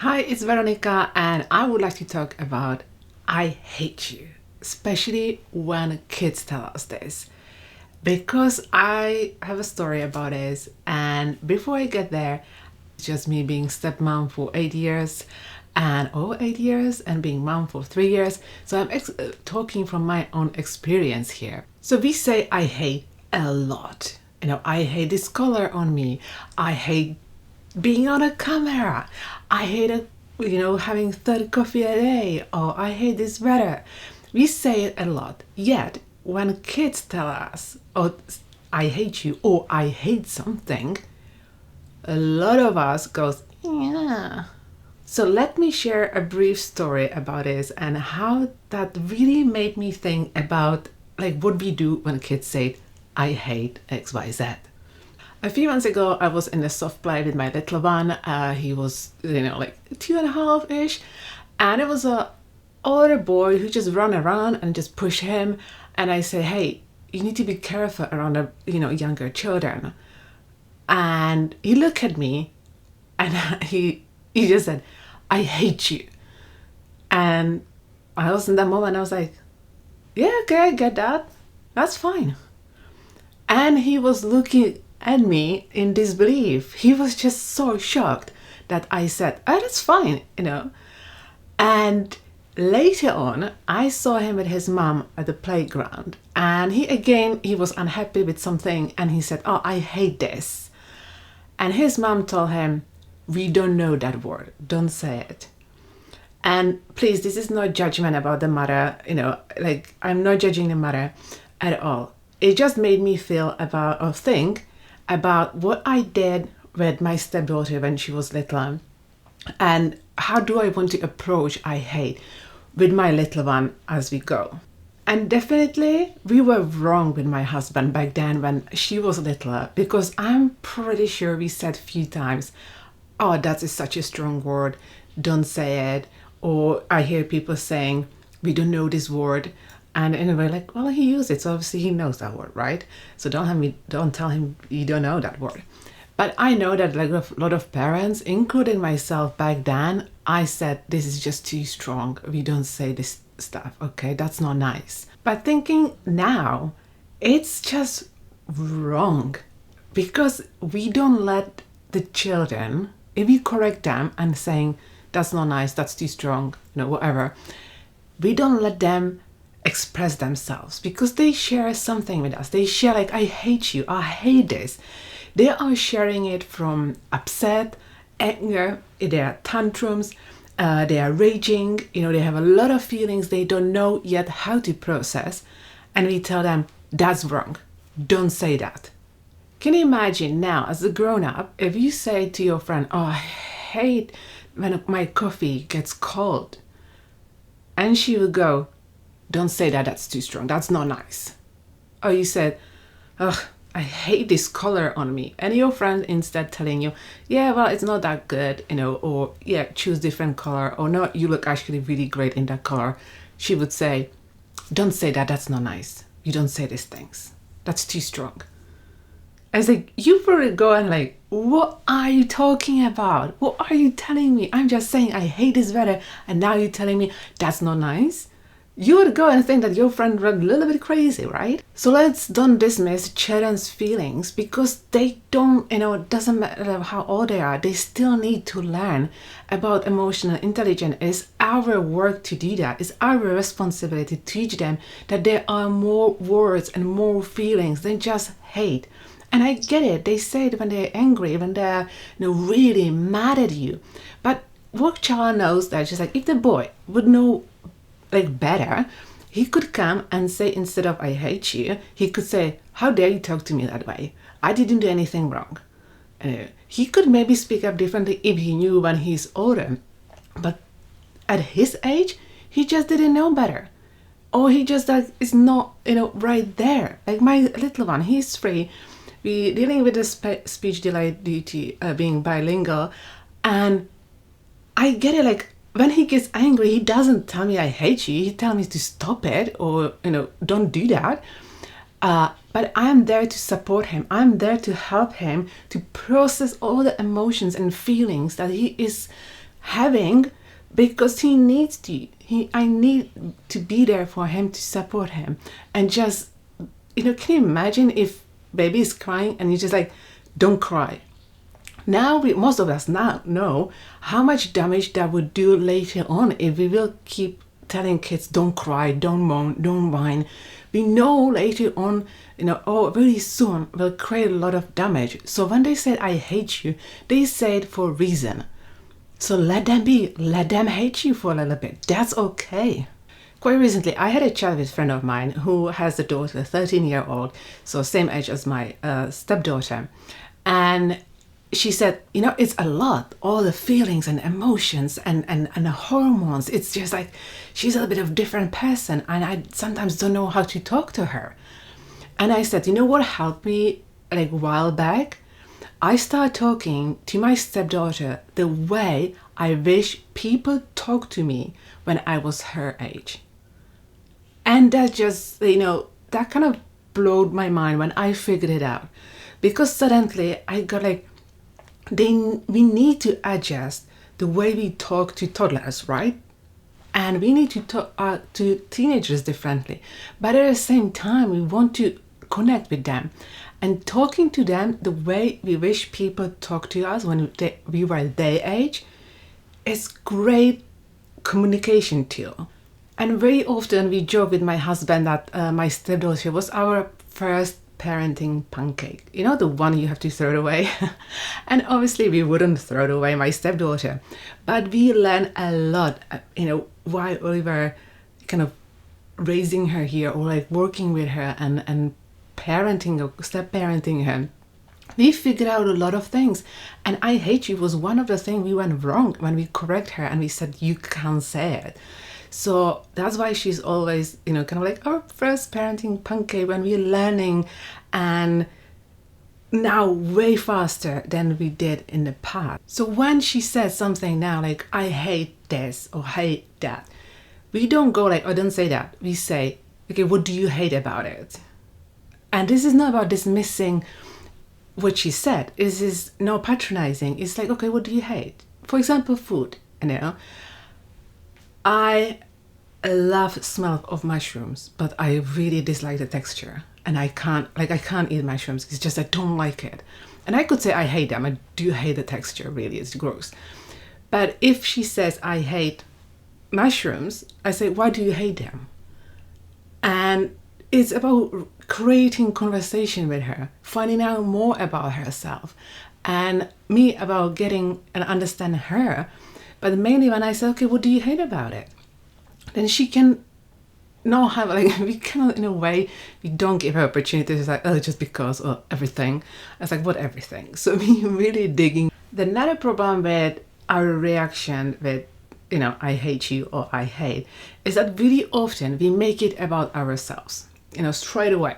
Hi, it's Veronica, and I would like to talk about I hate you, especially when kids tell us this. Because I have a story about this, and before I get there, it's just me being stepmom for 8 years and over 8 years, and being mom for 3 years. So I'm talking from my own experience here. So we say I hate a lot. I hate this color on me. I hate being on a camera. I hate having third coffee a day, or I hate this weather. We say it a lot. Yet when kids tell us, "Oh, I hate you," or "I hate something," a lot of us goes, "Yeah." So let me share a brief story about this and how that really made me think about like what we do when kids say, "I hate XYZ." A few months ago, I was in the soft play with my little one. He was, like 2.5-ish. And it was a older boy who just ran around and just pushed him. And I said, "Hey, you need to be careful around, younger children." And he looked at me and he just said, "I hate you." And I was in that moment, I was like, "Yeah, okay, I get that. That's fine." And he was looking at me in disbelief. He was just so shocked that I said, "Oh, that's fine," And later on, I saw him with his mom at the playground. And he was unhappy with something. And he said, "Oh, I hate this." And his mom told him, "We don't know that word. Don't say it." And please, this is no judgment about the mother. I'm not judging the mother at all. It just made me think about what I did with my stepdaughter when she was little, and how do I want to approach I hate with my little one as we go. And definitely we were wrong with my husband back then when she was little, because I'm pretty sure we said a few times, "Oh, that is such a strong word, don't say it." Or I hear people saying, "We don't know this word." And we're like, "Well, he used it, so obviously he knows that word, right? So don't tell him you don't know that word." But I know that like a lot of parents, including myself back then, I said, "This is just too strong. We don't say this stuff. Okay, that's not nice." But thinking now, it's just wrong, because we don't let the children, if we correct them and saying, "That's not nice, that's too strong," whatever, we don't let them express themselves, because they share something with us. They share like, "I hate you, I hate this." They are sharing it from upset, anger, their tantrums, they are raging, they have a lot of feelings they don't know yet how to process. And we tell them, "That's wrong, don't say that." Can you imagine now, as a grown-up, if you say to your friend, "Oh, I hate when my coffee gets cold," and she will go, "Don't say that, that's too strong, that's not nice." Or you said, "Ugh, I hate this color on me," and your friend instead telling you, "Yeah, well, it's not that good, or yeah, choose different color," or "No, you look actually really great in that color," she would say, "Don't say that, that's not nice. You don't say these things. That's too strong." I was like, you probably go and like, "What are you talking about? What are you telling me? I'm just saying I hate this weather, and now you're telling me that's not nice?" You would go and think that your friend went a little bit crazy, right? So let's don't dismiss children's feelings, because they don't, it doesn't matter how old they are, they still need to learn about emotional intelligence. It's our work to do that. It's our responsibility to teach them that there are more words and more feelings than just hate. And I get it. They say it when they're angry, when they're really mad at you. But what child knows that? Just like, if the boy would know like better, he could come and say, instead of "I hate you," he could say, "How dare you talk to me that way? I didn't do anything wrong." He could maybe speak up differently if he knew when he's older. But at his age, he just didn't know better. Or he just like is not, right there. Like my little one, he's 3. We dealing with the speech delay due to being bilingual, and I get it. Like, when he gets angry, he doesn't tell me "I hate you." He tells me to stop it, or "Don't do that." But I'm there to support him. I'm there to help him to process all the emotions and feelings that he is having, because he needs to. I need to be there for him, to support him, and just, can you imagine if baby is crying and you're just like, don't cry. Now most of us now know how much damage that would do later on if we will keep telling kids, don't cry, don't moan, don't whine. We know later on, very soon will create a lot of damage. So when they said, I hate you, they say it for a reason. So let them be, let them hate you for a little bit. That's okay. Quite recently, I had a chat with a friend of mine who has a daughter, 13-year-old, so same age as my stepdaughter. And she said, it's a lot, all the feelings and emotions and the hormones. It's just like she's a little bit of a different person, and I sometimes don't know how to talk to her. And I said, what helped me like a while back? I started talking to my stepdaughter the way I wish people talked to me when I was her age. And that just, that kind of blowed my mind when I figured it out. Because suddenly I got like, we need to adjust the way we talk to toddlers, right? And we need to talk to teenagers differently. But at the same time, we want to connect with them. And talking to them the way we wish people talk to us when we were their age is great communication tool. And very often we joke with my husband that my stepdaughter was our first parenting pancake. The one you have to throw it away. And obviously we wouldn't throw it away, my stepdaughter. But we learned a lot, while we were kind of raising her here, or like working with her and parenting or step-parenting her. We figured out a lot of things. And I hate you was one of the things we went wrong when we correct her and we said, you can't say it. So that's why she's always, kind of like our first parenting pancake when we're learning, and now way faster than we did in the past. So when she says something now like, I hate this or hate that, we don't go like, oh, don't say that. We say, okay, what do you hate about it? And this is not about dismissing what she said. This is no patronizing. It's like, okay, what do you hate? For example, food, I love the smell of mushrooms, but I really dislike the texture. And I can't eat mushrooms. It's just I don't like it. And I could say I hate them. I do hate the texture, really. It's gross. But if she says I hate mushrooms, I say, why do you hate them? And it's about creating conversation with her, finding out more about herself, and me about getting and understanding her. But mainly when I say, okay, what do you hate about it? Then she can not have, like, we cannot, in a way, we don't give her opportunity to say, oh, just because, or everything. It's like, what everything? So we really digging. The another problem with our reaction with, I hate you or I hate, is that really often we make it about ourselves, straight away.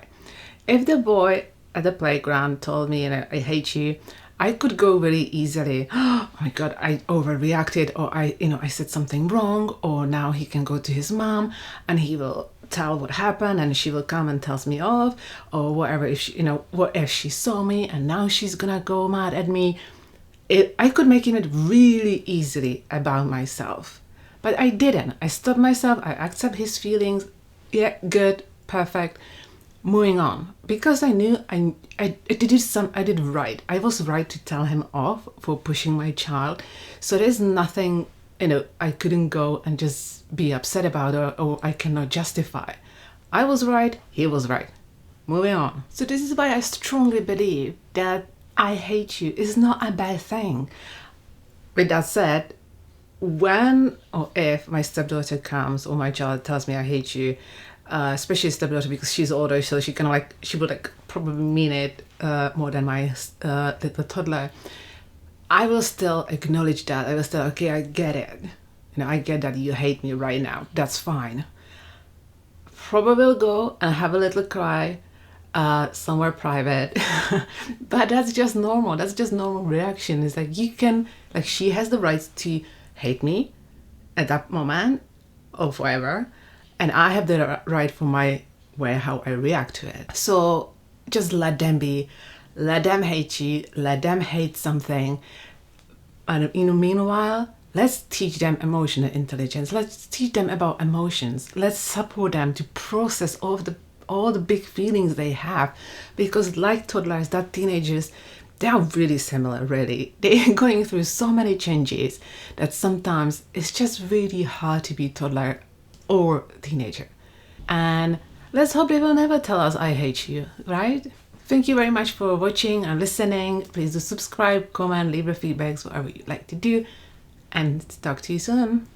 If the boy at the playground told me, I hate you, I could go very easily, oh my God, I overreacted, or I said something wrong, or now he can go to his mom and he will tell what happened and she will come and tells me off, or whatever. If she, what if she saw me and now she's gonna go mad at me? I could make it really easily about myself, but I didn't. I stopped myself. I accept his feelings. Yeah, good, perfect. Moving on, because I knew I did right. I was right to tell him off for pushing my child. So there's nothing, I couldn't go and just be upset about, or I cannot justify. I was right, he was right. Moving on. So this is why I strongly believe that I hate you is not a bad thing. With that said, when or if my stepdaughter comes or my child tells me I hate you, especially stepdaughter, because she's older, so she would probably mean it more than my little toddler. I will still acknowledge that. I will still, okay, I get it. I get that you hate me right now. That's fine. Probably will go and have a little cry somewhere private. But that's just normal. That's just normal reaction. It's like she has the right to hate me at that moment or forever. And I have the right for my way, how I react to it. So just let them be, let them hate you, let them hate something. And meanwhile, Let's teach them emotional intelligence. Let's teach them about emotions. Let's support them to process all the big feelings they have, because like toddlers, that teenagers, they are really similar. Really, they're going through so many changes that sometimes it's just really hard to be toddler or teenager. And let's hope they will never tell us I hate you, right? Thank you very much for watching and listening. Please do subscribe, comment, leave your feedbacks, whatever you'd like to do, and talk to you soon.